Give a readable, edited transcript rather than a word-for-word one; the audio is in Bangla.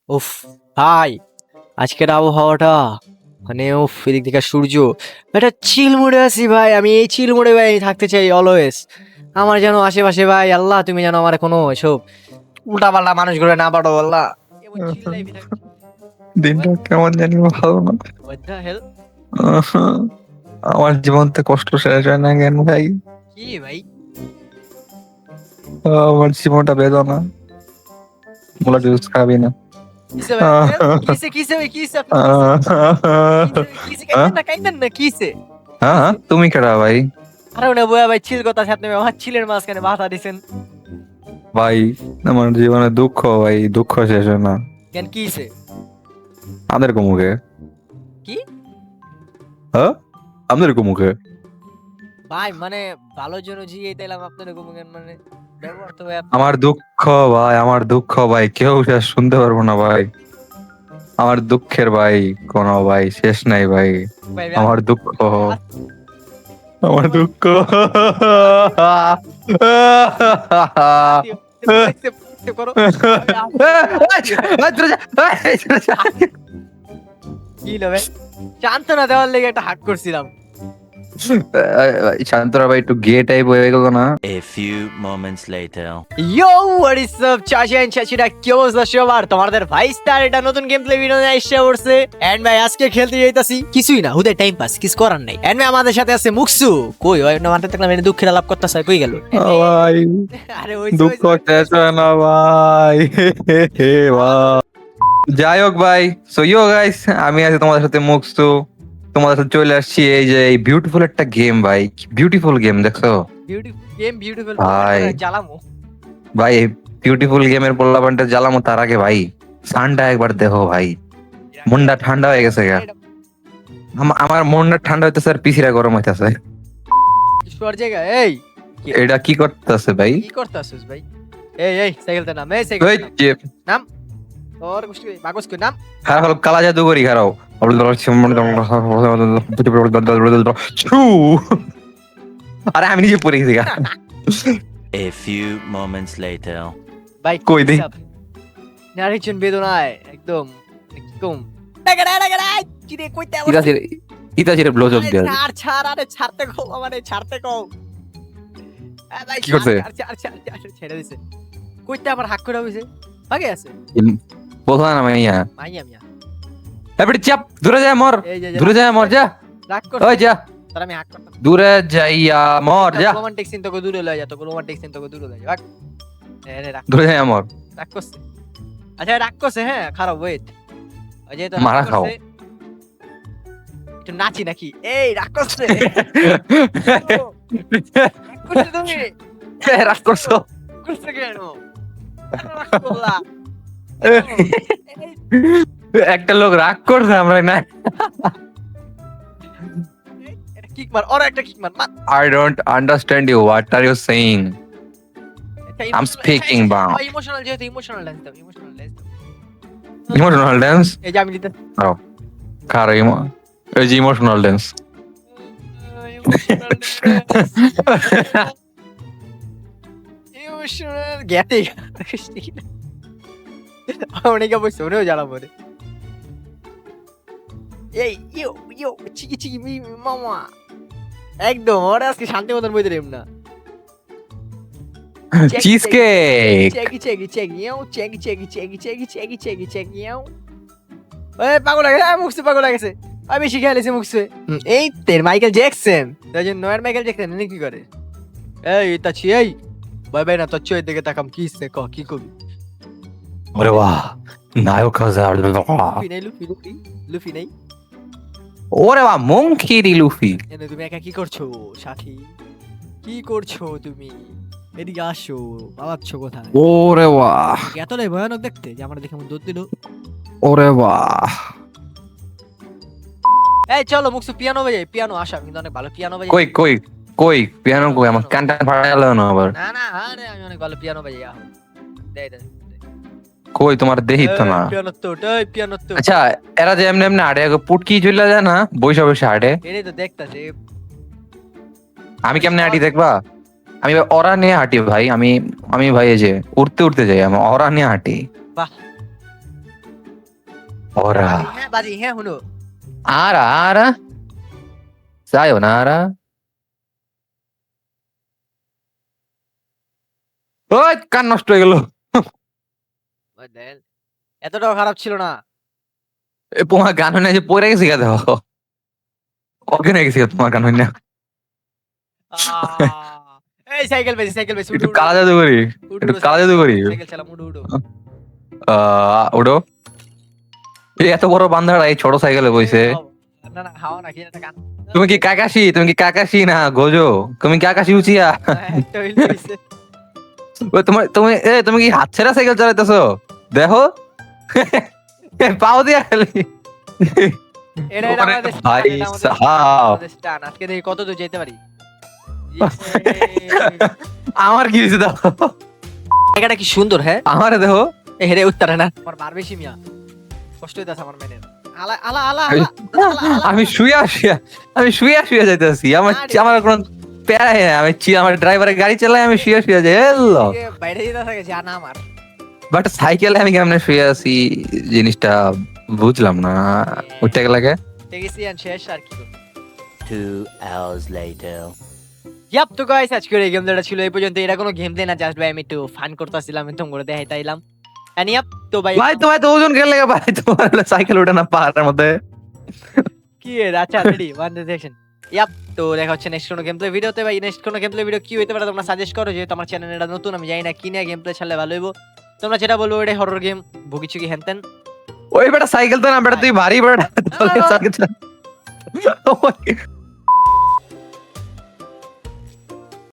উফ ভাই, আজকের আবহাওয়াটা মানে উফ, এদিক থেকে সূর্য, একটা চিল মোডে আছি ভাই। আমি এই চিল মোডে ভাই থাকতে চাই অলওয়েজ। আমার যেন আশেপাশে ভাই আল্লাহ, তুমি যেন আমার কোনো এসব উল্টা পাল্টা মানুষগুলো না পাঠাও আল্লাহ। এমন চিল লাইফে থাকতে দিনটা what কেমন জানি ভালো না। what the hell? আহ, আমার জীবনতে কষ্ট শেষ হয় না কেন ভাই? কি ভাই? আমার জীবনটা বেদনা, মোলা জুস খাবি না। কিসে ভাই আহ, আঙ্কেল? কিসে কিসে ভাই কিসে আপনি কিসে? আহ, কিসে ভাই কিসে? আহ, কাইতেন না কিসে? হ্যাঁ, কিসে? তুমি কেডা ভাই? আরে ওনা বয়া ভাই চিল কথা আছে, আপনি আমার চিলের মাঝখানে বাধা দিছেন ভাই আমার জীবনে দুঃখ, ভাই দুঃখ শেষ হয় না। কেন? কিসে? আমাদের মুখে, কি হ্যাঁ, আমাদের মুখে। ভাই মানে ভালোর জন্য জিগেই দিলাম আপনার ঘুমগেন মানে ব্যবহার তো ভাই আপনার আমার দুঃখ ভাই, আমার দুঃখ ভাই কেউ শেষ শুনতে পারবো না ভাই। আমার দুঃখের ভাই কোনো ভাই শেষ নাই ভাই। ভাই আমার দুঃখ, আমার দুঃখ। করো আমি কি লবে সান্ত্বনা দেওয়ার লেগে একটা হাক করছিলাম। শান্তরা ভাই একটু গে টাইপ হয়ে গেল না? A few moments later. Yo what is up চাচা এন্ড চাচিরা, কি অবস্থা সবার? তোমাদের ভাই স্টার এটা নতুন গেম প্লে ভিডিও নিয়ে এসে পড়ছে। এন্ড ভাই আজকে খেলতে যাইতাছি কিছুই না, হুদে টাইম পাস, কিছু করার নাই। এন্ড ভাই আমাদের সাথে আছে মুকসু। কই ওই না মানতে দেখলাম, এনে দুঃখের আলাপ করতেছে, কই গেল? ভাই আরে ওই দুঃখ শেষ হয় না ভাই। ভাই যাই হোক ভাই, সো ইয়ো গাইস, আমি আছি তোমাদের সাথে মুকসু। তোমাদের সাথে চলে আসছি এই যে এই বিউটিফুল একটা গেম ভাই। বিউটিফুল গেম দেখছো বিউটিফুল গেম, বিউটিফুল ভাই? জ্বালামো। ভাই এই বিউটিফুল গেমের পোলাপানটা জ্বালামো তার আগে ভাই সানটা একবার দেখো ভাই। মনটা ঠান্ডা হয়ে গেছে গা। আমার মনটা ঠান্ডা হইতেছে আর পিছিরা গরম হইতেছে। ঈশ্বর জায়গা এই এটা কি করতেছে ভাই? কি করতাছিস ভাই? এই সাইকেলতে নাম, এই সাইকেল ওই যে নাম। তোর কুষ্টি বাগস কই নাম। খারাপ হলো কালা জাদু করি খারাপ। ছু! আরে আমি নিজে পড়ে গেছি গা। A few moments later. ভাই কই দেই? নারেকশন বেদনায় একদম কি কম। টাকা কি রে কইতে আবার? ইতাচির ইতাচির ব্লোজব দেয়া। ছাড় আরে ছাড়তে কও, মানে ছাড়তে কও। ভাই কি করছে? ছাড় ছেড়ে দিছে। কইতে আবার হাক করে হইছে। ভাগে আছে বলছো না মাইয়া। মাইয়া মিয়া। এবারে চাপ দূরে যায় মর। এই যে দূরে যায় মর যা। রাগ ওই করছে যা তার আমি হাক করতাম। দূরে যাইয়া মর যা। রোমান্টিক সিন তোকে দূরে লয়ে যা, তোকে রোমান্টিক সিন তোকে দূরে লয়ে যা। ভাগ। আরে রাগ দূরে যায় মর। রাগ করছে। আচ্ছা রাগ করছে, হ্যাঁ খারাপ ওয়েট। ওই যে তো মারা রাগ খাও। করছে। একটু নাচি নাকি? এই রাগ করছে। রাগ করছে তুমি? রাগ করছো? করছে কেন? কেন রাগ করলা? একটা লোক রাগ করছে আমরা না। এটা কিক মার, ওর একটা কিক মার। I don't understand you. What are you saying? I'm speaking about emotional, যেহেতু ইমোশনাল ডান্স দাও, ইমোশনাল ডান্স দাও। emotional dance. এই যে আমি দিতে কার এই যে ইমোশনাল ড্যান্স। ইমোশনাল গেতে অনেকে বসে ওরেও জ্বালাবো রে। এই ইউ ইউ চিকি চিকি মি মি মামা একদম ওরা আজকে শান্তি মতন বইতে দেব না। Cheesecake. চেকি চেকি চেকি ইউ চেকি চেকি চেকি চেকি চেকি চেকি চেকি ইউ। এই পাগল হয়ে গেছে, মুখছে পাগল হয়ে গেছে। আমি বেশি খেলেছি মুখছে। এই তের মাইকেল জ্যাকসন, তাই জন্য নয়ার মাইকেল জ্যাকসন এনে কি করে? এই তাছি এই বাই বাই না তোর চোখের দিকে তাকাম, কি সে ক কি কবি? ওরে বাহ, নায়ক হাজার। লুফি নাই, লুফি লুফি লুফি নাই। ওরে বাহ, মঙ্কি ডি লুফি। এনে তুমি একা কি করছো সাথী? কি করছো তুমি? এদিকে আসো, পালাচ্ছ কোথায়? ওরে বাহ, এতটাই ভয়ানক দেখতে যে আমার দেখে মন দৌড় দিল। ওরে বাহ। এই চলো মুকসু পিয়ানো বাজাই, পিয়ানো আসা কিন্তু অনেক ভালো পিয়ানো বাজাই। কই কই কই পিয়ানো কই? আমার কানটা ফাটাইলো না আবার। না না আরে আমি অনেক ভালো পিয়ানো বাজাই। আহ দে দে কই তোমার দেহি তো না। পিয়ানো তো এই পিয়ানো তো আচ্ছা, এরা যে এমনি এমনি আড়ে পুটকি চলে যায় না বৈশা বৈশা আড়ে? এটাই তো দেখতাছে। আমি কেমনে হাঁটি দেখবা? আমি ওরা নিয়ে হাঁটি ভাই। আমি আমি ভাই এই যে উড়তে উড়তে যাই, আমি ওরা নিয়ে হাঁটি। বাহ ওরা বাজি হ্যাঁ শুনো আরা সায়োনারা ওই কান নষ্ট হয়ে গেল এতটাও খারাপ ছিল না তোমার গান হয় না যে পড়ে গেছি গা দেখো অজ্ঞান হয়ে গেছি গা তোমার গান হয় না এই সাইকেল পেয়েছি একটু কালা জাদু করি একটু কালা জাদু করি সাইকেল চালাম উঠো ওডো এই এত বড় বান্ধারা এই ছোট সাইকেলে বইছে না না হাওয়া না কি একটা গান তুমি কি কাকাশি না গোজো তুমি কি আকাশি উচিয়া একটা হইলো হইছে। ওই তুমি কি হাত ছেড়া সাইকেল চালাইতেছো দেখো পাও দিয়া খালি এটা ওখানে আমাদের ভাই এটা আমাদের সাহাব। আমাদের স্টান আজকে দেখি কত দূর যেতে পারি আমার কি হয়েছে দেখো জায়গাটা কি সুন্দর হ্যাঁ আমারে দেখো হেরে উত্তরে না আমার বার বেশি মিয়া কষ্ট হইতাছে আমার মেনে আলা আলা আলা আমি শুয়ে যাইতেছি আমার কোনো প্যারা আমার ড্রাইভারের গাড়ি চালাই আমি শুয়ে যাই এলো বাইরে যেতে থাকে জানা আমার বাট সাইকেলে আমি কেমনে শুয়ে আছি জিনিসটা বুঝলাম না উঠতে গেলে দেখেছি আর শেষ আর কি করব 2 hours later. ইয়াপ তো গাইস আজকের এই গেমটা ছিল এই পর্যন্ত এটা কোনো গেম প্লে না জাস্ট ভাই আমি একটু ফান করতেছিলাম একদম করে দেখাইতাইলাম এন্ড ইয়াপ তো ভাই ভাই তোমার তো ওজন গেলে ভাই তোমার সাইকেল ওঠে না পাহাড়ের মধ্যে কি আচ্ছা রেডি ওয়ান ডিরেকশন ইয়াপ তো দেখা হচ্ছে নেক্সট কোনো গেম প্লে ভিডিওতে ভাই নেক্সট কোনো গেম প্লে ভিডিও কি হইতে পারে তোমরা সাজেস্ট করো যেহেতু আমার চ্যানেল এটা নতুন আমি জানি না কি নিয়ে গেম প্লে ছাড়লে ভালো হইব তোমরা যেটা বলবো এটা হরর গেম ভুগিচুকি হ্যানতেন ওই বেটা সাইকেল তো না বেটা তুই ভারী বেটা সাইকেল